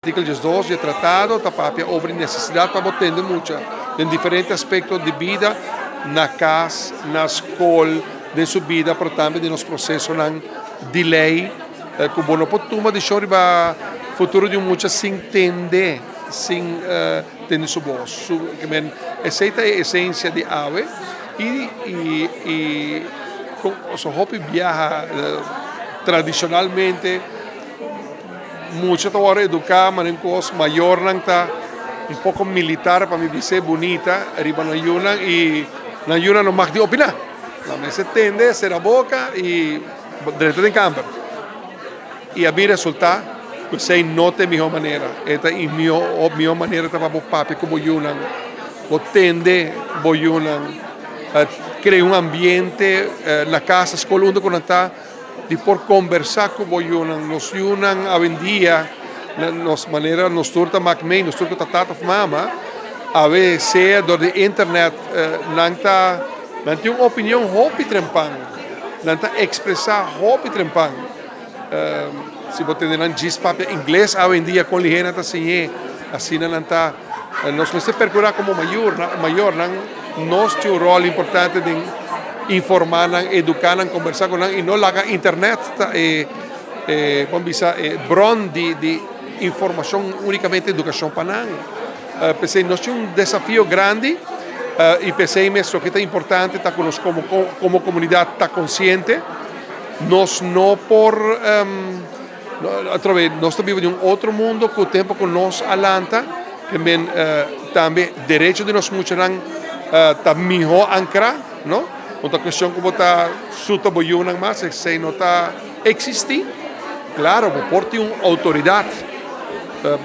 Artículo 2 do tratado tapapia sobre necessidade para entender muito em diferentes aspectos de vida na casa, na escola, de sua vida, portanto, de nos processos de lei, que bom opportunità de show para futuro de muito sem entender, sem entender sua voz, que essa é a essência de ave e o hobby viaja tradicionalmente mucho ahora educar en cosas mayor un poco militar para mi dice bonita arriba na yuna no más de opinar la mesa tende a ser a boca y derecho de campo y a mi resultado pues sei note mejor manera esta es mi manera para vos papi como yuna o tende boyuna crea un ambiente la casa escola con está de por conversar com o Yunan, nos Yunan avendia, nos maneira nos turta macmei, nos turta tata mama, a veces do de internet nanta tem uma opinião hopi trempang, nanta expressar hopi trempang. Se você tem nan gis papel inglês avendia com ligena ta assim nanta nós não se percurar como maior nós tem um rol importante de informar, educar, conversar con y no la internet bron de información únicamente educación para pensei nós tinha un desafio grande e pensei mesmo que é importante estar conosco como comunidade estar consciente nós não por nós vivemos em outro mundo que o tempo que nós alanta também também direito de nós muitos está melhor ancrar, não? Outra questão que está suta boiuna mas se não está existe, claro, por ter uma autoridade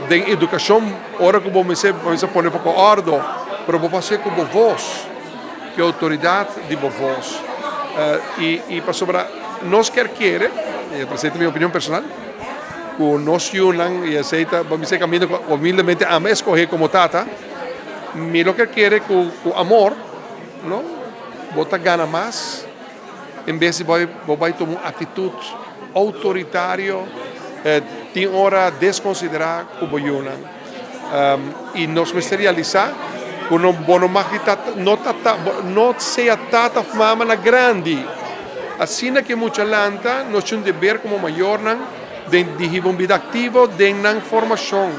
de educação, ora que vamos pôr um pouco ordem, mas vou fazer com voz, que é a autoridade de voz. E para sobre nós quer apresento minha opinião personal, que nós unan e aceita, vamos dizer, caminho humildemente a me escolher como tata, me lo que quer com amor, não? Bota gana mais, em vez de vai tomar uma atitude autoritária, tem hora desconsiderar como yuna. E nos materializar, quando bono magita não seja tata fama na grande. Assim que muita lanta, nós temos dever como maior de uma vida ativa, de uma formação.